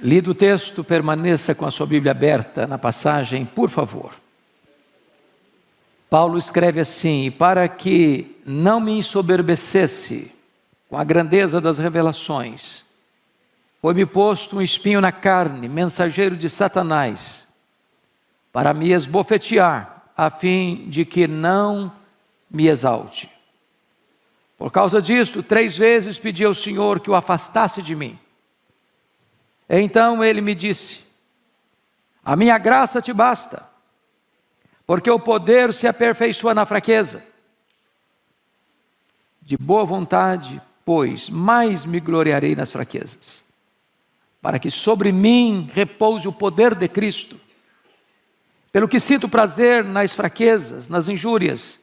Lido o texto, permaneça com a sua Bíblia aberta na passagem, por favor. Paulo escreve assim: e para que não me ensoberbecesse com a grandeza das revelações, foi-me posto um espinho na carne, mensageiro de Satanás, para me esbofetear, a fim de que não me exalte. Por causa disto, 3 vezes pedi ao Senhor que o afastasse de mim. Então ele me disse: a minha graça te basta, porque o poder se aperfeiçoa na fraqueza. De boa vontade, pois, mais me gloriarei nas fraquezas, para que sobre mim repouse o poder de Cristo. Pelo que sinto prazer nas fraquezas, nas injúrias,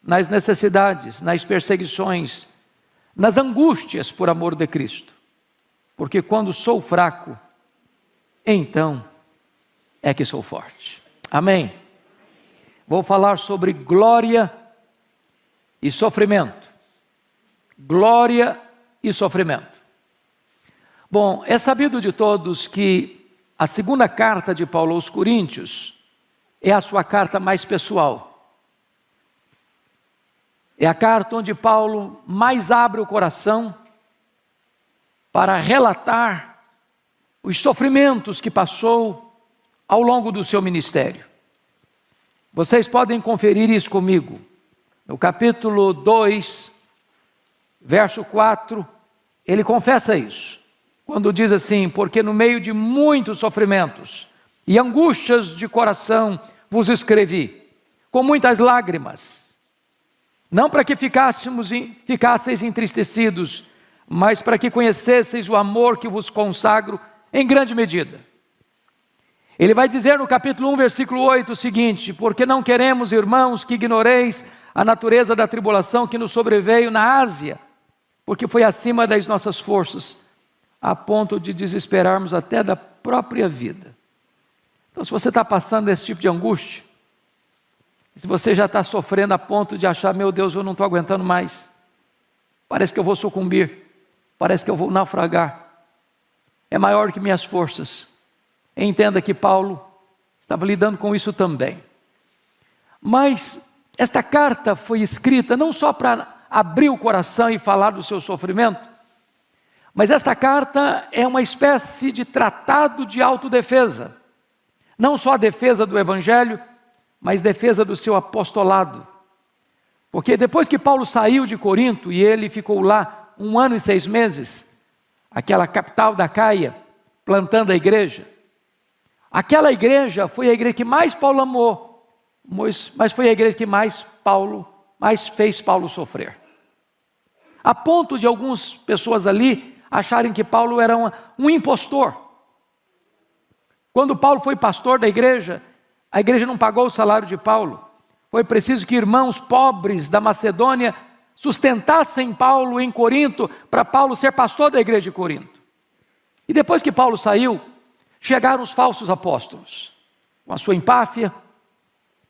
nas necessidades, nas perseguições, nas angústias por amor de Cristo. Porque quando sou fraco, então é que sou forte. Amém? Vou falar sobre glória e sofrimento. Glória e sofrimento. Bom, é sabido de todos que a segunda carta de Paulo aos Coríntios é a sua carta mais pessoal. É a carta onde Paulo mais abre o coração para relatar os sofrimentos que passou ao longo do seu ministério. Vocês podem conferir isso comigo. No capítulo 2, verso 4, ele confessa isso. Quando diz assim: porque no meio de muitos sofrimentos e angústias de coração vos escrevi, com muitas lágrimas, não para que ficasseis entristecidos, mas para que conhecesseis o amor que vos consagro em grande medida. Ele vai dizer no capítulo 1, versículo 8 o seguinte: porque não queremos, irmãos, que ignoreis a natureza da tribulação que nos sobreveio na Ásia, porque foi acima das nossas forças, a ponto de desesperarmos até da própria vida. Então, se você está passando esse tipo de angústia, se você já está sofrendo a ponto de achar: meu Deus, eu não estou aguentando mais, parece que eu vou sucumbir, parece que eu vou naufragar, é maior que minhas forças. Entenda que Paulo estava lidando com isso também. Mas esta carta foi escrita não só para abrir o coração e falar do seu sofrimento, mas esta carta é uma espécie de tratado de autodefesa. Não só a defesa do Evangelho, mas defesa do seu apostolado. Porque depois que Paulo saiu de Corinto, e ele ficou lá 1 ano e 6 meses, aquela capital da Caia, plantando a igreja, aquela igreja foi a igreja que mais Paulo amou, mas foi a igreja que mais fez Paulo sofrer. A ponto de algumas pessoas ali acharem que Paulo era um impostor. Quando Paulo foi pastor da igreja, a igreja não pagou o salário de Paulo. Foi preciso que irmãos pobres da Macedônia sustentassem Paulo em Corinto, para Paulo ser pastor da igreja de Corinto. E depois que Paulo saiu, chegaram os falsos apóstolos, com a sua empáfia,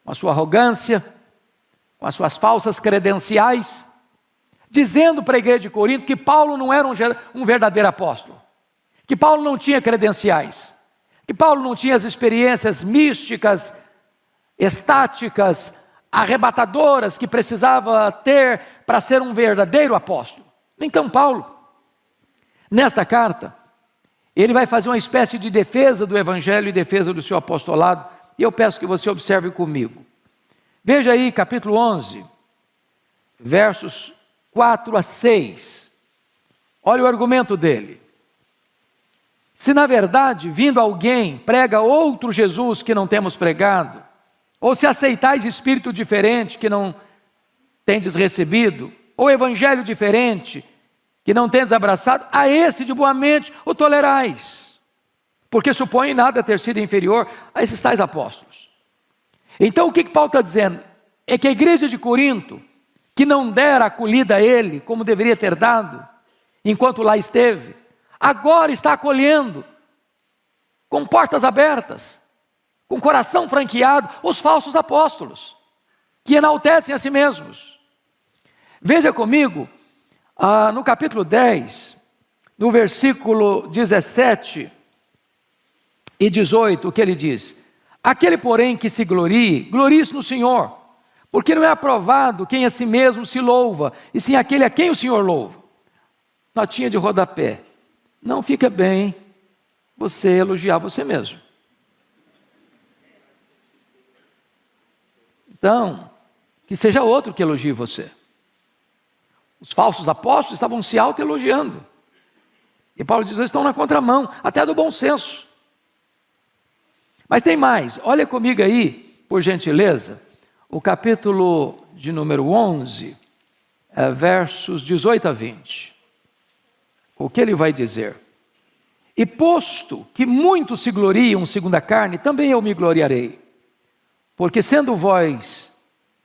com a sua arrogância, com as suas falsas credenciais, dizendo para a igreja de Corinto que Paulo não era um verdadeiro apóstolo, que Paulo não tinha credenciais, que Paulo não tinha as experiências místicas, estáticas, arrebatadoras que precisava ter para ser um verdadeiro apóstolo. Então Paulo, nesta carta, ele vai fazer uma espécie de defesa do Evangelho e defesa do seu apostolado, e eu peço que você observe comigo. Veja aí capítulo 11, versos 4 a 6. Olha o argumento dele. Se na verdade, vindo alguém, prega outro Jesus que não temos pregado, ou se aceitais espírito diferente que não tendes recebido, ou evangelho diferente que não tendes abraçado, a esse de boa mente o tolerais, porque supõe nada ter sido inferior a esses tais apóstolos. Então o que Paulo está dizendo? É que a igreja de Corinto, que não dera acolhida a ele, como deveria ter dado, enquanto lá esteve, agora está acolhendo, com portas abertas, com coração franqueado, os falsos apóstolos, que enaltecem a si mesmos. Veja comigo, no capítulo 10, no versículo 17, e 18, o que ele diz? Aquele, porém, que se glorie, glorie-se no Senhor, porque não é aprovado quem a si mesmo se louva, e sim aquele a quem o Senhor louva. Notinha de rodapé. Não fica bem você elogiar você mesmo. Então, que seja outro que elogie você. Os falsos apóstolos estavam se auto-elogiando. E Paulo diz, eles estão na contramão, até do bom senso. Mas tem mais, olha comigo aí, por gentileza, o capítulo de número 11, versos 18 a 20. O que ele vai dizer? E posto que muitos se gloriam segundo a carne, também eu me gloriarei. Porque sendo vós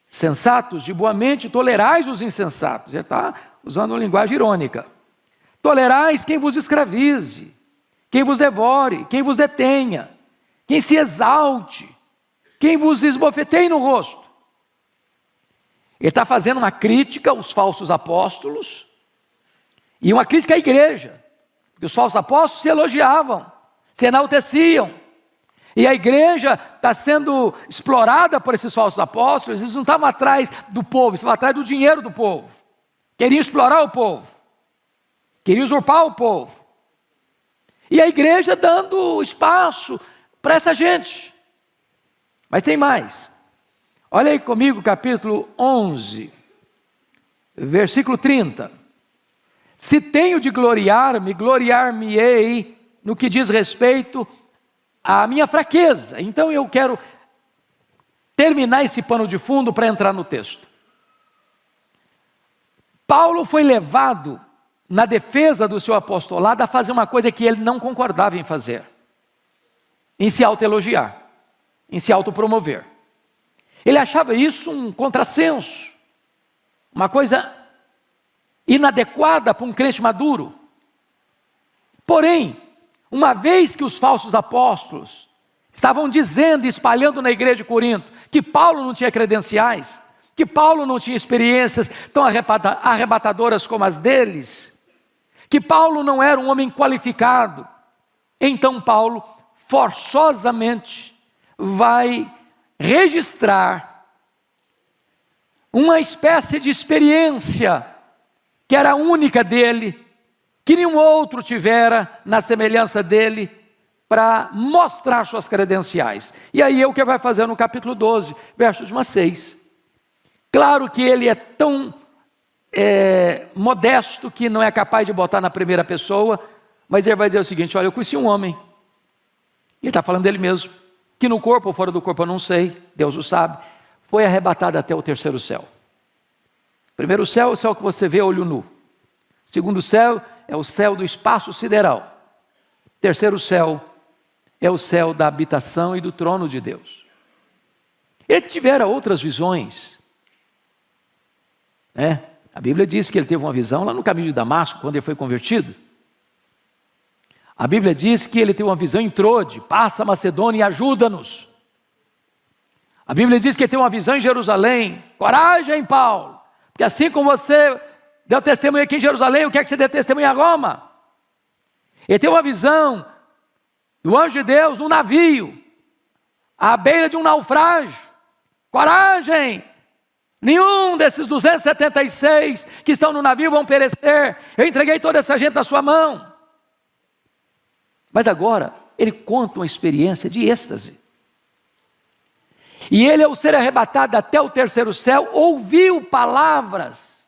sensatos, de boa mente, tolerais os insensatos. Ele está usando uma linguagem irônica. Tolerais quem vos escravize, quem vos devore, quem vos detenha, quem se exalte, quem vos esbofeteie no rosto. Ele está fazendo uma crítica aos falsos apóstolos e uma crítica à igreja. Porque os falsos apóstolos se elogiavam, se enalteciam. E a igreja está sendo explorada por esses falsos apóstolos. Eles não estavam atrás do povo, estavam atrás do dinheiro do povo. Queriam explorar o povo, queriam usurpar o povo. E a igreja dando espaço para essa gente. Mas tem mais. Olha aí comigo, capítulo 11, versículo 30. Se tenho de gloriar-me, gloriar-me-ei no que diz respeito à minha fraqueza. Então eu quero terminar esse pano de fundo para entrar no texto. Paulo foi levado, na defesa do seu apostolado, a fazer uma coisa que ele não concordava em fazer. Em se autoelogiar, em se autopromover. Ele achava isso um contrassenso, uma coisa inadequada para um crente maduro. Porém, uma vez que os falsos apóstolos estavam dizendo e espalhando na igreja de Corinto que Paulo não tinha credenciais, que Paulo não tinha experiências tão arrebatadoras como as deles, que Paulo não era um homem qualificado, então Paulo forçosamente vai registrar uma espécie de experiência que era única dele, que nenhum outro tivera na semelhança dele, para mostrar suas credenciais. E aí é o que vai fazer no capítulo 12, versos de 1 a 6. Claro que ele é tão modesto que não é capaz de botar na primeira pessoa, mas ele vai dizer o seguinte: olha, eu conheci um homem, ele está falando dele mesmo, que no corpo ou fora do corpo eu não sei, Deus o sabe, foi arrebatado até o terceiro céu. Primeiro céu é o céu que você vê a olho nu. Segundo céu é o céu do espaço sideral. Terceiro céu é o céu da habitação e do trono de Deus. Ele tivera outras visões, né? A Bíblia diz que ele teve uma visão lá no caminho de Damasco, quando ele foi convertido. A Bíblia diz que ele teve uma visão em Trode: passa a Macedônia e ajuda-nos. A Bíblia diz que ele teve uma visão em Jerusalém: coragem, Paulo, porque assim como você deu testemunho aqui em Jerusalém, eu quero que você dê testemunho a Roma. Ele teve uma visão do anjo de Deus no navio, à beira de um naufrágio: coragem, nenhum desses 276 que estão no navio vão perecer, eu entreguei toda essa gente na sua mão. Mas agora, ele conta uma experiência de êxtase. E ele, ao ser arrebatado até o terceiro céu, ouviu palavras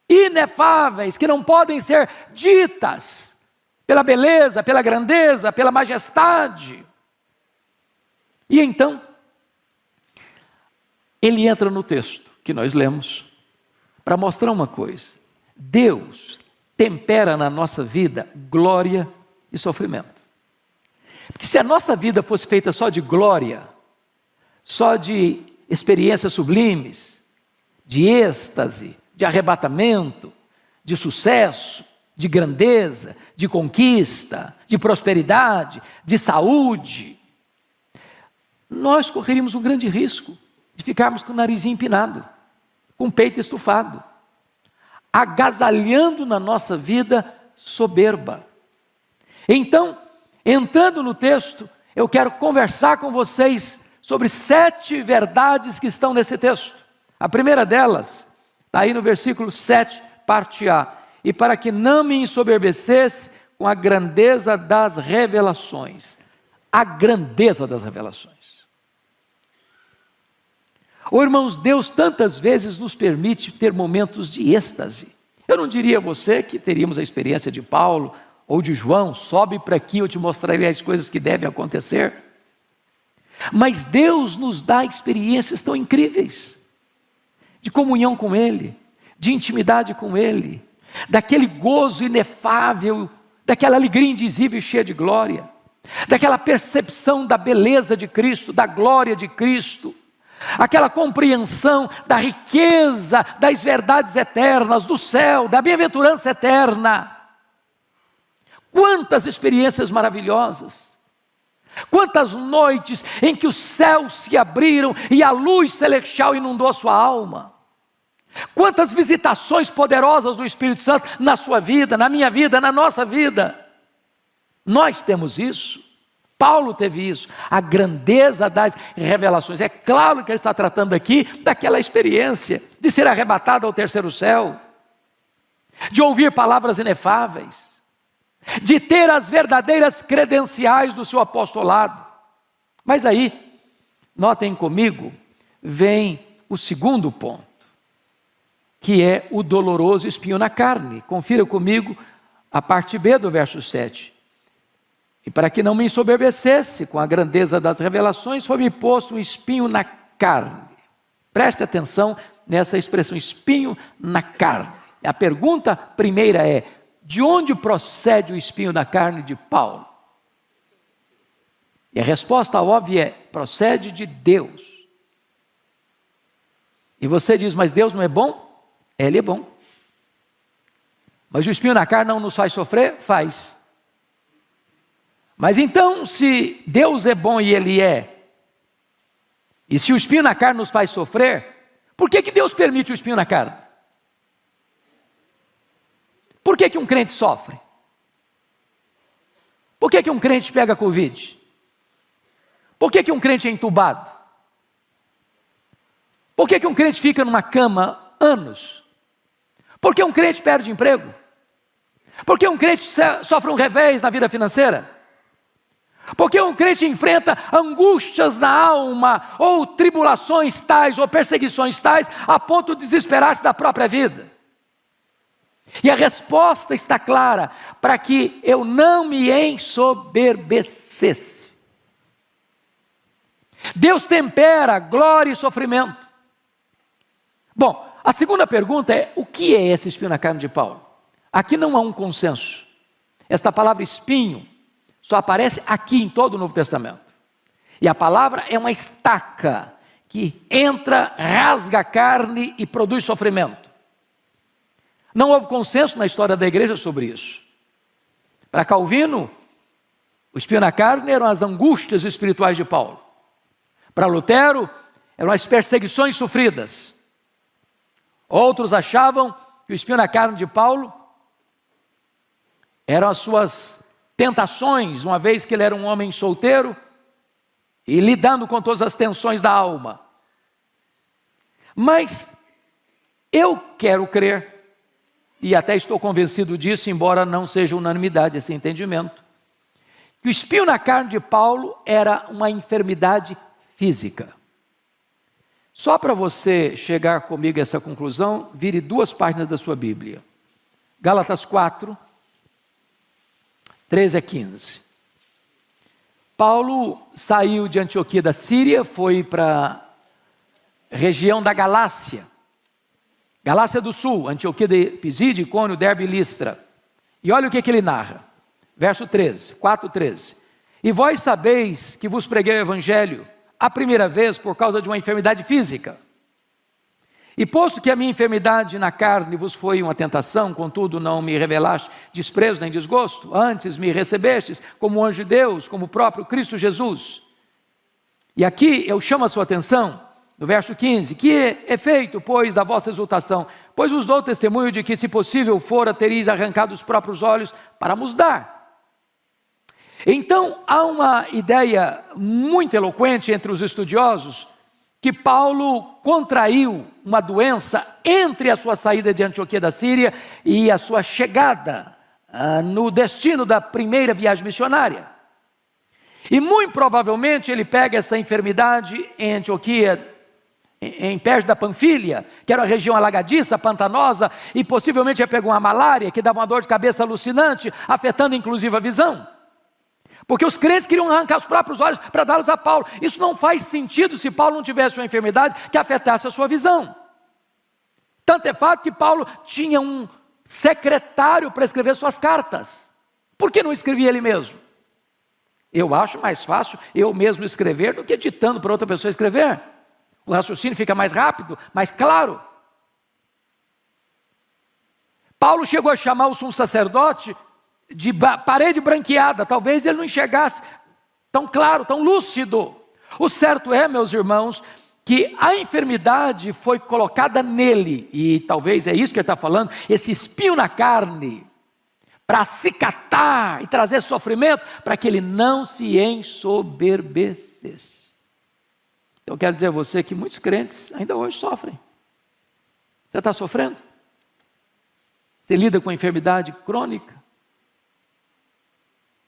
inefáveis, que não podem ser ditas, pela beleza, pela grandeza, pela majestade. E então, ele entra no texto que nós lemos, para mostrar uma coisa: Deus tempera na nossa vida glória e sofrimento. Porque se a nossa vida fosse feita só de glória, só de experiências sublimes, de êxtase, de arrebatamento, de sucesso, de grandeza, de conquista, de prosperidade, de saúde, nós correríamos um grande risco de ficarmos com o narizinho empinado, com o peito estufado, agasalhando na nossa vida soberba. Então, entrando no texto, eu quero conversar com vocês sobre 7 verdades que estão nesse texto. A primeira delas, está aí no versículo 7, parte A. E para que não me ensoberbecesse com a grandeza das revelações. A grandeza das revelações. Irmãos, Deus tantas vezes nos permite ter momentos de êxtase. Eu não diria a você que teríamos a experiência de Paulo ou de João, sobe para aqui, eu te mostrarei as coisas que devem acontecer. Mas Deus nos dá experiências tão incríveis, de comunhão com Ele, de intimidade com Ele, daquele gozo inefável, daquela alegria indizível e cheia de glória, daquela percepção da beleza de Cristo, da glória de Cristo, aquela compreensão da riqueza das verdades eternas, do céu, da bem-aventurança eterna. Quantas experiências maravilhosas, quantas noites em que os céus se abriram e a luz celestial inundou a sua alma, quantas visitações poderosas do Espírito Santo na sua vida, na minha vida, na nossa vida. Nós temos isso. Paulo teve isso, a grandeza das revelações. É claro que ele está tratando aqui daquela experiência de ser arrebatado ao terceiro céu, de ouvir palavras inefáveis, de ter as verdadeiras credenciais do seu apostolado. Mas aí, notem comigo, vem o segundo ponto, que é o doloroso espinho na carne. Confira comigo a parte B do verso 7. E para que não me ensoberbecesse com a grandeza das revelações, foi-me posto um espinho na carne. Preste atenção nessa expressão, espinho na carne. A pergunta primeira é, de onde procede o espinho na carne de Paulo? E a resposta óbvia é, procede de Deus. E você diz, mas Deus não é bom? Ele é bom. Mas o espinho na carne não nos faz sofrer? Faz. Mas então, se Deus é bom e Ele é, e se o espinho na carne nos faz sofrer, por que Deus permite o espinho na carne? Por que um crente sofre? Por que um crente pega Covid? Por que um crente é entubado? Por que um crente fica numa cama anos? Por que um crente perde emprego? Por que um crente sofre um revés na vida financeira? Porque um crente enfrenta angústias na alma, ou tribulações tais, ou perseguições tais, a ponto de desesperar-se da própria vida. E a resposta está clara, para que eu não me ensoberbecesse. Deus tempera glória e sofrimento. Bom, a segunda pergunta é, o que é esse espinho na carne de Paulo? Aqui não há um consenso. Esta palavra espinho só aparece aqui em todo o Novo Testamento. E a palavra é uma estaca que entra, rasga a carne e produz sofrimento. Não houve consenso na história da igreja sobre isso. Para Calvino, o espinho na carne eram as angústias espirituais de Paulo. Para Lutero, eram as perseguições sofridas. Outros achavam que o espinho na carne de Paulo eram as suas tentações, uma vez que ele era um homem solteiro e lidando com todas as tensões da alma. Mas eu quero crer, e até estou convencido disso, embora não seja unanimidade esse entendimento, que o espinho na carne de Paulo era uma enfermidade física. Só para você chegar comigo a essa conclusão, vire 2 páginas da sua Bíblia. Gálatas 4, 13 a 15. Paulo saiu de Antioquia da Síria, foi para a região da Galácia. Galácia do Sul, Antioquia de Pisídia, Icônio, Derbe e Listra. E olha o que ele narra. Verso 13, 4, 13. E vós sabeis que vos preguei o Evangelho a primeira vez por causa de uma enfermidade física. E posto que a minha enfermidade na carne vos foi uma tentação, contudo não me revelaste desprezo nem desgosto, antes me recebestes como anjo de Deus, como o próprio Cristo Jesus. E aqui eu chamo a sua atenção, no verso 15, que é feito, pois, da vossa exultação? Pois vos dou testemunho de que, se possível fora, tereis arrancado os próprios olhos para nos dar. Então, há uma ideia muito eloquente entre os estudiosos que Paulo contraiu uma doença entre a sua saída de Antioquia da Síria e a sua chegada no destino da primeira viagem missionária. E muito provavelmente ele pega essa enfermidade em Antioquia, em perto da Panfilha, que era uma região alagadiça, pantanosa, e possivelmente ele pegou uma malária que dava uma dor de cabeça alucinante, afetando inclusive a visão. Porque os crentes queriam arrancar os próprios olhos para dá-los a Paulo. Isso não faz sentido se Paulo não tivesse uma enfermidade que afetasse a sua visão. Tanto é fato que Paulo tinha um secretário para escrever suas cartas. Por que não escrevia ele mesmo? Eu acho mais fácil eu mesmo escrever do que ditando para outra pessoa escrever. O raciocínio fica mais rápido, mais claro. Paulo chegou a chamar o sumo sacerdote de parede branqueada. Talvez ele não enxergasse tão claro, tão lúcido. O certo é, meus irmãos, que a enfermidade foi colocada nele, e talvez é isso que ele está falando, esse espinho na carne, para acicatar e trazer sofrimento, para que ele não se ensoberbecesse. Então eu quero dizer a você que muitos crentes ainda hoje sofrem. Você está sofrendo? Você lida com enfermidade crônica?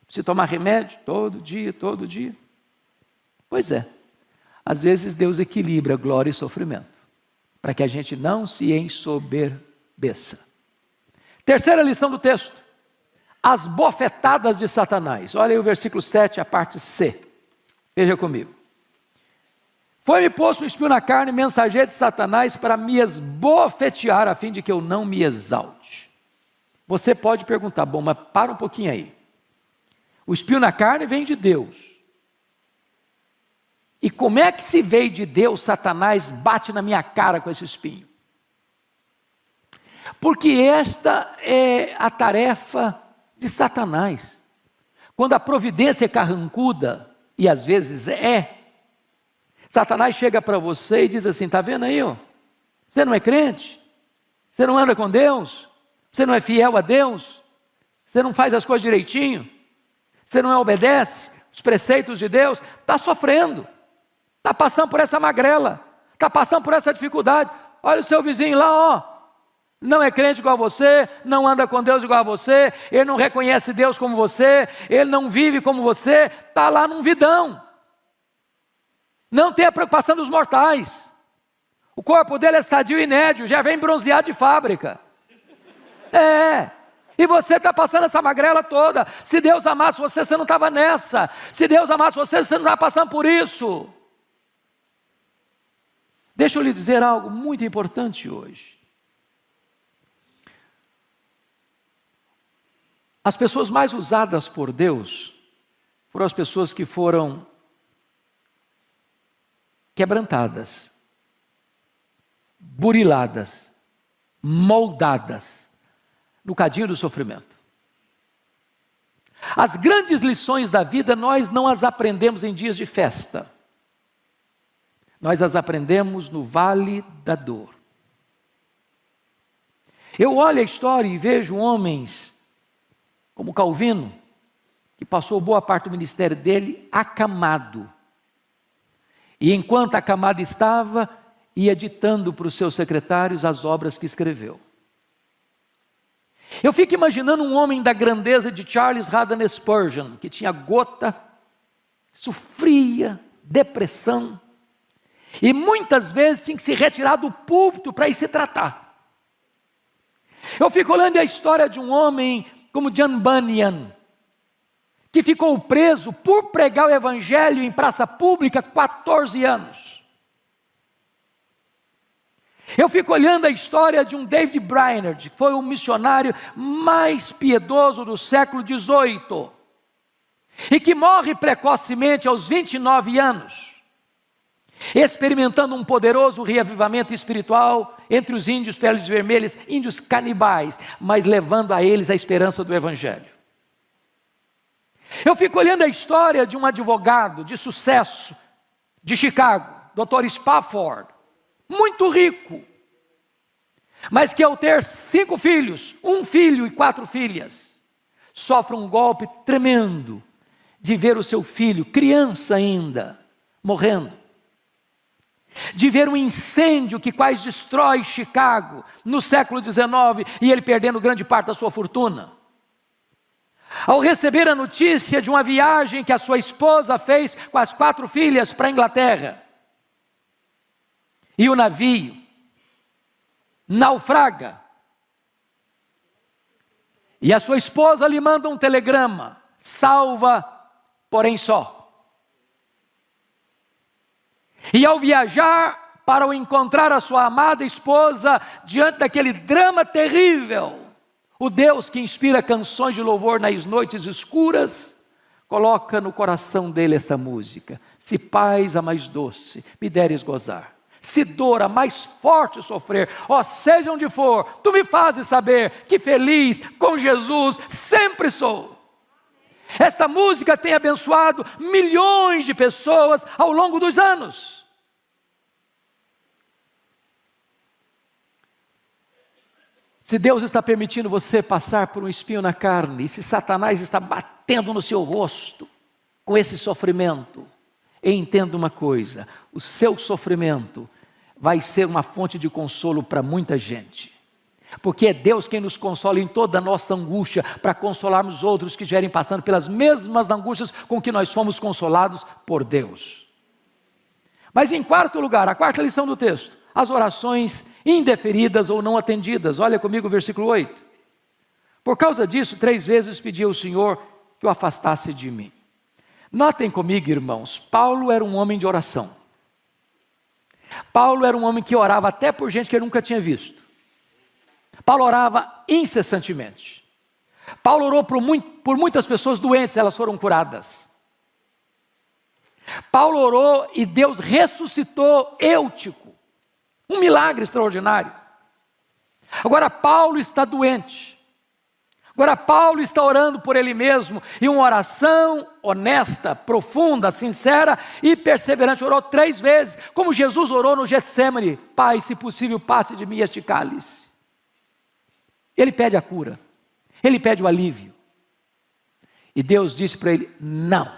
Precisa tomar remédio todo dia, todo dia? Pois é, às vezes Deus equilibra glória e sofrimento, para que a gente não se ensoberbeça. Terceira lição do texto, as bofetadas de Satanás. Olha aí o versículo 7, a parte C. Veja comigo. Foi-me posto um espinho na carne, mensageiro de Satanás, para me esbofetear, a fim de que eu não me exalte. Você pode perguntar, bom, mas para um pouquinho aí. O espinho na carne vem de Deus. E como é que se veio de Deus, Satanás bate na minha cara com esse espinho? Porque esta é a tarefa de Satanás. Quando a providência é carrancuda, e às vezes Satanás chega para você e diz assim, está vendo aí, ó? Você não é crente? Você não anda com Deus? Você não é fiel a Deus? Você não faz as coisas direitinho? Você não obedece os preceitos de Deus? Está sofrendo, está passando por essa magrela, está passando por essa dificuldade. Olha o seu vizinho lá, ó, não é crente igual a você, não anda com Deus igual a você, ele não reconhece Deus como você, ele não vive como você, está lá num vidão. Não tem a preocupação dos mortais. O corpo dele é sadio e inédio, já vem bronzeado de fábrica. E você está passando essa magrela toda. Se Deus amasse você, você não estava nessa. Se Deus amasse você, você não estava passando por isso. Deixa eu lhe dizer algo muito importante hoje. As pessoas mais usadas por Deus foram as pessoas que foram quebrantadas, buriladas, moldadas no cadinho do sofrimento. As grandes lições da vida nós não as aprendemos em dias de festa. Nós as aprendemos no vale da dor. Eu olho a história e vejo homens como Calvino, que passou boa parte do ministério dele acamado. E enquanto acamado estava, ia ditando para os seus secretários as obras que escreveu. Eu fico imaginando um homem da grandeza de Charles Haddon Spurgeon, que tinha gota, sofria, depressão, e muitas vezes tinha que se retirar do púlpito para ir se tratar. Eu fico olhando a história de um homem como John Bunyan, que ficou preso por pregar o evangelho em praça pública 14 anos. Eu fico olhando a história de um David Brainerd, que foi o missionário mais piedoso do século XVIII, e que morre precocemente aos 29 anos, experimentando um poderoso reavivamento espiritual entre os índios peles vermelhas, índios canibais, mas levando a eles a esperança do evangelho. Eu fico olhando a história de um advogado de sucesso de Chicago, Dr. Spafford, muito rico, mas que ao ter 5 filhos, 1 filho e 4 filhas, sofre um golpe tremendo de ver o seu filho, criança ainda, morrendo. De ver um incêndio que quase destrói Chicago no século XIX e ele perdendo grande parte da sua fortuna. Ao receber a notícia de uma viagem que a sua esposa fez com as 4 filhas para a Inglaterra. E o navio naufraga. E a sua esposa lhe manda um telegrama: salva, porém só. E ao viajar para encontrar a sua amada esposa, diante daquele drama terrível, o Deus que inspira canções de louvor nas noites escuras, coloca no coração dele esta música: se paz a mais doce me deres gozar, se dor a mais forte sofrer, ó seja onde for, tu me fazes saber que feliz com Jesus sempre sou. Esta música tem abençoado milhões de pessoas ao longo dos anos. Se Deus está permitindo você passar por um espinho na carne, e se Satanás está batendo no seu rosto com esse sofrimento, entenda uma coisa: o seu sofrimento vai ser uma fonte de consolo para muita gente. Porque é Deus quem nos consola em toda a nossa angústia, para consolarmos outros que estiverem passando pelas mesmas angústias com que nós fomos consolados por Deus. Mas em quarto lugar, a quarta lição do texto: as orações indeferidas ou não atendidas. Olha comigo o versículo 8. Por causa disso, 3 vezes pedi ao Senhor que o afastasse de mim. Notem comigo, irmãos, Paulo era um homem de oração. Paulo era um homem que orava até por gente que ele nunca tinha visto. Paulo orava incessantemente. Paulo orou por muitas pessoas doentes, elas foram curadas. Paulo orou e Deus ressuscitou Eutico, um milagre extraordinário. Agora Paulo está doente. Agora Paulo está orando por ele mesmo, e uma oração honesta, profunda, sincera e perseverante. Orou 3 vezes, como Jesus orou no Getsêmani: Pai, se possível, passe de mim este cálice. Ele pede a cura, ele pede o alívio. E Deus disse para ele: não,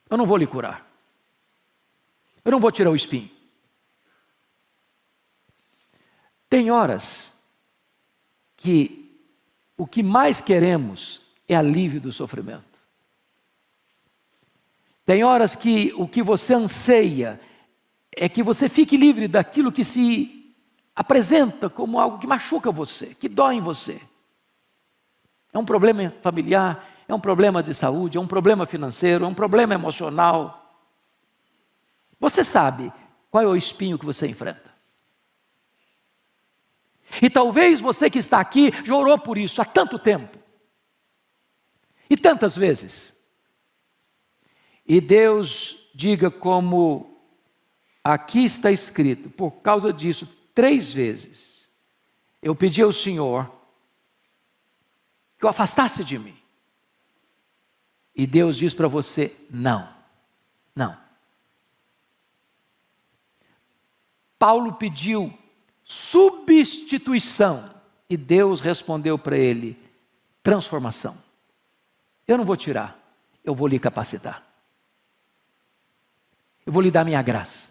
eu não vou lhe curar. Eu não vou tirar o espinho. Tem horas que o que mais queremos é alívio do sofrimento. Tem horas que o que você anseia é que você fique livre daquilo que se apresenta como algo que machuca você, que dói em você. É um problema familiar, é um problema de saúde, é um problema financeiro, é um problema emocional. Você sabe qual é o espinho que você enfrenta. E talvez você que está aqui já orou por isso há tanto tempo. E tantas vezes. E Deus diga, como aqui está escrito: por causa disso, 3 vezes eu pedi ao Senhor que o afastasse de mim. E Deus diz para você: não. Paulo pediu substituição e Deus respondeu para ele: transformação. Eu não vou tirar, eu vou lhe capacitar. Eu vou lhe dar minha graça.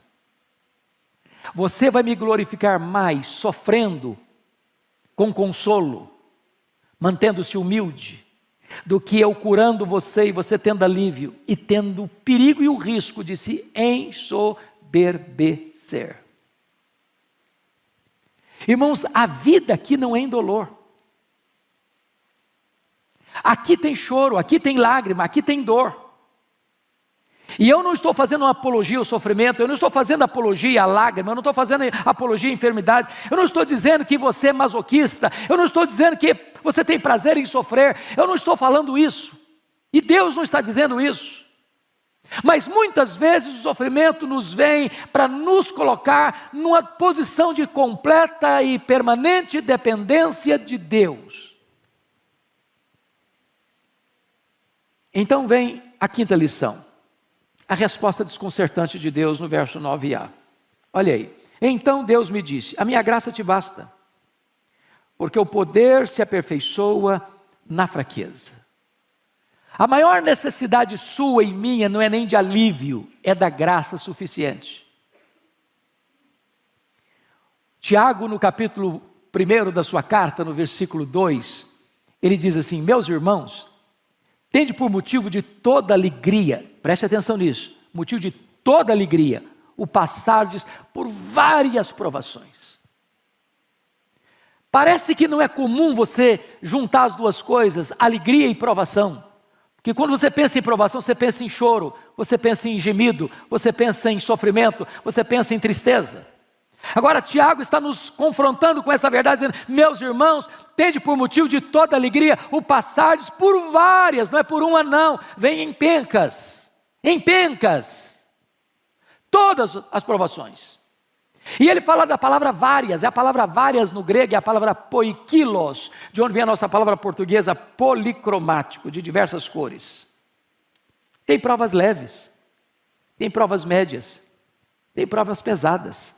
Você vai me glorificar mais sofrendo com consolo, mantendo-se humilde, do que eu curando você e você tendo alívio e tendo o perigo e o risco de se ensoberbecer. Irmãos, a vida aqui não é indolor. Aqui tem choro, aqui tem lágrima, aqui tem dor. E eu não estou fazendo uma apologia ao sofrimento, eu não estou fazendo apologia à lágrima, eu não estou fazendo apologia à enfermidade, eu não estou dizendo que você é masoquista, eu não estou dizendo que você tem prazer em sofrer, eu não estou falando isso. E Deus não está dizendo isso. Mas muitas vezes o sofrimento nos vem para nos colocar numa posição de completa e permanente dependência de Deus. Então vem a quinta lição. A resposta desconcertante de Deus no verso 9a. Olha aí. Então Deus me disse: a minha graça te basta, porque o poder se aperfeiçoa na fraqueza. A maior necessidade sua e minha não é nem de alívio, é da graça suficiente. Tiago, no capítulo 1 da sua carta, no versículo 2, ele diz assim: meus irmãos, tende por motivo de toda alegria, preste atenção nisso, motivo de toda alegria, o passardes por várias provações. Parece que não é comum você juntar as duas coisas, alegria e provação. Porque quando você pensa em provação, você pensa em choro, você pensa em gemido, você pensa em sofrimento, você pensa em tristeza. Agora Tiago está nos confrontando com essa verdade, dizendo: meus irmãos, tende por motivo de toda alegria o passardes por várias, não é por uma não, vem em pencas, todas as provações. E ele fala da palavra várias, a palavra várias no grego é a palavra poikilos, de onde vem a nossa palavra portuguesa policromático, de diversas cores. Tem provas leves, tem provas médias, tem provas pesadas.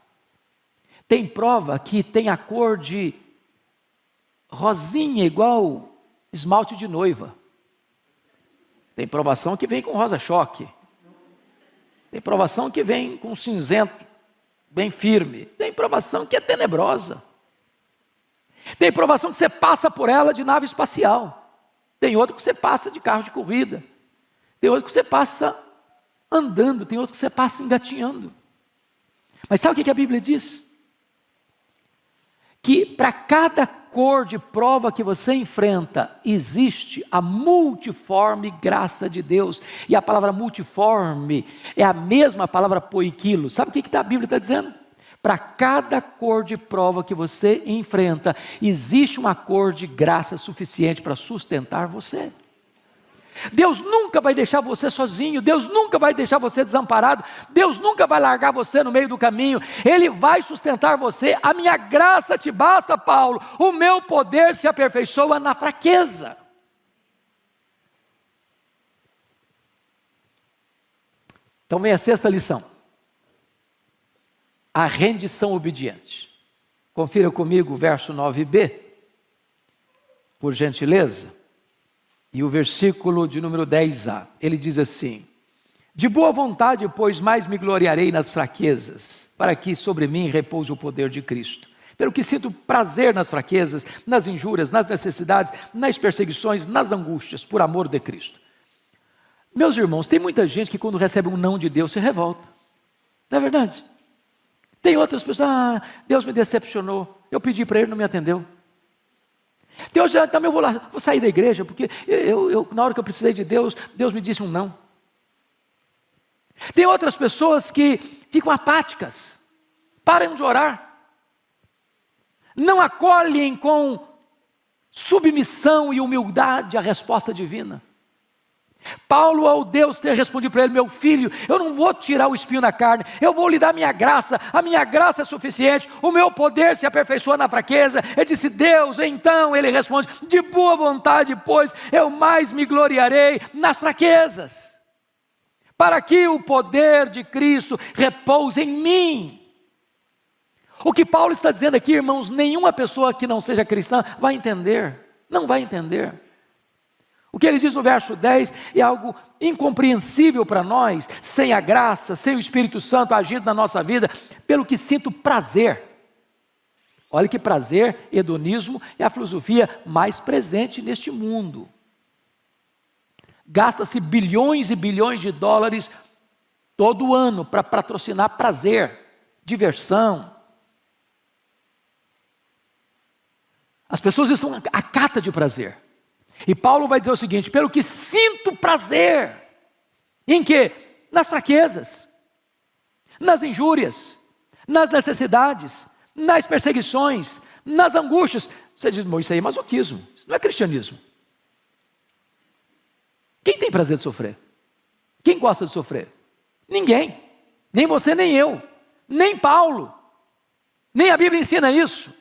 Tem prova que tem a cor de rosinha, igual esmalte de noiva. Tem provação que vem com rosa choque. Tem provação que vem com cinzento bem firme. Tem provação que é tenebrosa. Tem provação que você passa por ela de nave espacial. Tem outra que você passa de carro de corrida. Tem outra que você passa andando. Tem outra que você passa engatinhando. Mas sabe o que a Bíblia diz? Que para cada cor de prova que você enfrenta, existe a multiforme graça de Deus. E a palavra multiforme é a mesma palavra poiquilo. Sabe o que a Bíblia está dizendo? Para cada cor de prova que você enfrenta, existe uma cor de graça suficiente para sustentar você. Deus nunca vai deixar você sozinho, Deus nunca vai deixar você desamparado, Deus nunca vai largar você no meio do caminho, Ele vai sustentar você. A minha graça te basta, Paulo, o meu poder se aperfeiçoa na fraqueza. Então vem a sexta lição, a rendição obediente. Confira comigo o verso 9b, por gentileza. E o versículo de número 10a, ele diz assim: de boa vontade, pois, mais me gloriarei nas fraquezas, para que sobre mim repouse o poder de Cristo. Pelo que sinto prazer nas fraquezas, nas injúrias, nas necessidades, nas perseguições, nas angústias, por amor de Cristo. Meus irmãos, tem muita gente que quando recebe um não de Deus se revolta. Não é verdade? Tem outras pessoas: Deus me decepcionou, eu pedi para Ele, não me atendeu. Deus já também vou sair da igreja, porque na hora que eu precisei de Deus, Deus me disse um não. Tem outras pessoas que ficam apáticas, param de orar, não acolhem com submissão e humildade a resposta divina. Paulo, ao Deus ter respondido para ele: meu filho, eu não vou tirar o espinho na carne, eu vou lhe dar minha graça, a minha graça é suficiente, o meu poder se aperfeiçoa na fraqueza. Ele disse: Deus, então ele responde: de boa vontade, pois, eu mais me gloriarei nas fraquezas, para que o poder de Cristo repouse em mim. O que Paulo está dizendo aqui, irmãos, nenhuma pessoa que não seja cristã vai entender, não vai entender. O que ele diz no verso 10 é algo incompreensível para nós, sem a graça, sem o Espírito Santo agindo na nossa vida, pelo que sinto prazer. Olha que prazer, hedonismo, é a filosofia mais presente neste mundo. Gasta-se bilhões e bilhões de dólares todo ano para patrocinar prazer, diversão. As pessoas estão à cata de prazer. E Paulo vai dizer o seguinte: pelo que sinto prazer, em quê? Nas fraquezas, nas injúrias, nas necessidades, nas perseguições, nas angústias. Você diz: isso aí é masoquismo, isso não é cristianismo. Quem tem prazer de sofrer? Quem gosta de sofrer? Ninguém, nem você nem eu, nem Paulo, nem a Bíblia ensina isso.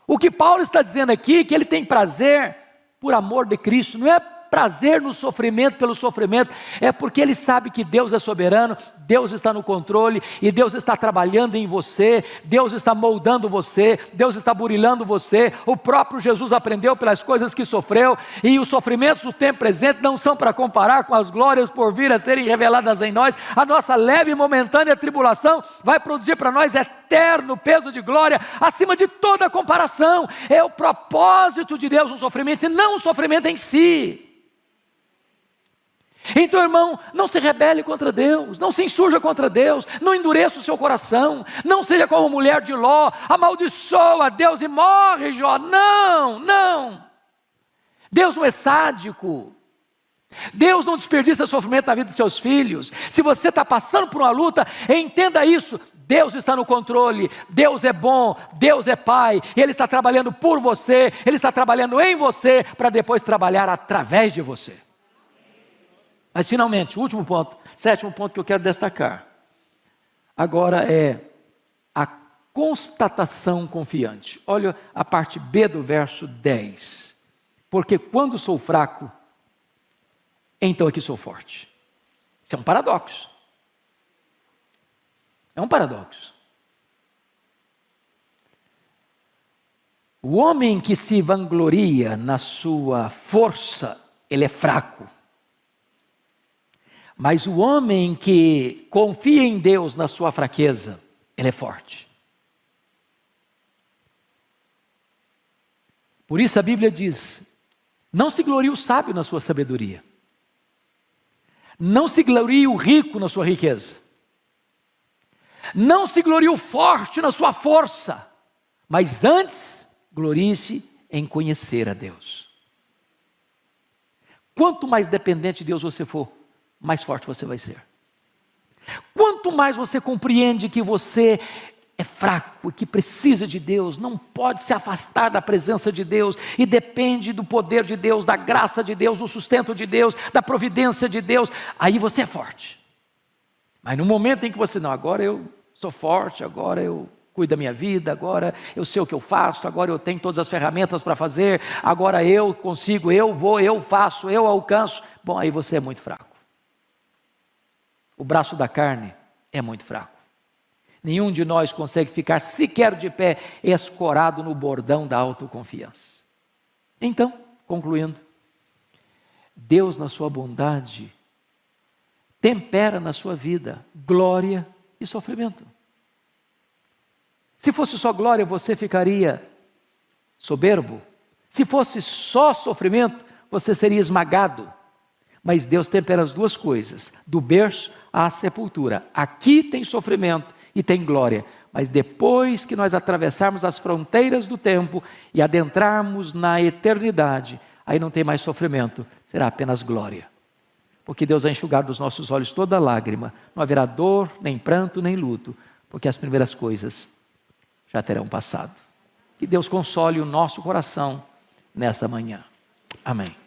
O que Paulo está dizendo aqui é que ele tem prazer por amor de Cristo, não é prazer no sofrimento pelo sofrimento, é porque ele sabe que Deus é soberano, Deus está no controle, e Deus está trabalhando em você, Deus está moldando você, Deus está burilando você. O próprio Jesus aprendeu pelas coisas que sofreu, e os sofrimentos do tempo presente não são para comparar com as glórias por vir a serem reveladas em nós. A nossa leve e momentânea tribulação vai produzir para nós eterno peso de glória, acima de toda comparação. É o propósito de Deus no sofrimento, e não o sofrimento em si. Então, irmão, não se rebele contra Deus, não se insurja contra Deus, não endureça o seu coração, não seja como a mulher de Ló, amaldiçoa Deus e morre, Jó. Não. Deus não é sádico. Deus não desperdiça sofrimento na vida de seus filhos. Se você está passando por uma luta, entenda isso: Deus está no controle, Deus é bom, Deus é Pai, Ele está trabalhando por você, Ele está trabalhando em você, para depois trabalhar através de você. Mas finalmente, o último ponto, sétimo ponto que eu quero destacar, agora é a constatação confiante. Olha a parte B do verso 10. Porque quando sou fraco, então é que sou forte. Isso é um paradoxo. É um paradoxo. O homem que se vangloria na sua força, ele é fraco. Mas o homem que confia em Deus na sua fraqueza, ele é forte. Por isso a Bíblia diz: não se glorie o sábio na sua sabedoria, não se glorie o rico na sua riqueza, não se glorie o forte na sua força, mas antes glorie-se em conhecer a Deus. Quanto mais dependente de Deus você for, mais forte você vai ser. Quanto mais você compreende que você é fraco, que precisa de Deus, não pode se afastar da presença de Deus, e depende do poder de Deus, da graça de Deus, do sustento de Deus, da providência de Deus, aí você é forte. Mas no momento em que você, não, agora eu sou forte, agora eu cuido da minha vida, agora eu sei o que eu faço, agora eu tenho todas as ferramentas para fazer, agora eu consigo, eu vou, eu faço, eu alcanço, bom, aí você é muito fraco. O braço da carne é muito fraco. Nenhum de nós consegue ficar sequer de pé, escorado no bordão da autoconfiança. Então, concluindo, Deus na sua bondade tempera na sua vida glória e sofrimento. Se fosse só glória, você ficaria soberbo. Se fosse só sofrimento, você seria esmagado. Mas Deus tempera as duas coisas, do berço à sepultura. Aqui tem sofrimento e tem glória, mas depois que nós atravessarmos as fronteiras do tempo e adentrarmos na eternidade, aí não tem mais sofrimento, será apenas glória. Porque Deus vai enxugar dos nossos olhos toda lágrima, não haverá dor, nem pranto, nem luto, porque as primeiras coisas já terão passado. Que Deus console o nosso coração nesta manhã. Amém.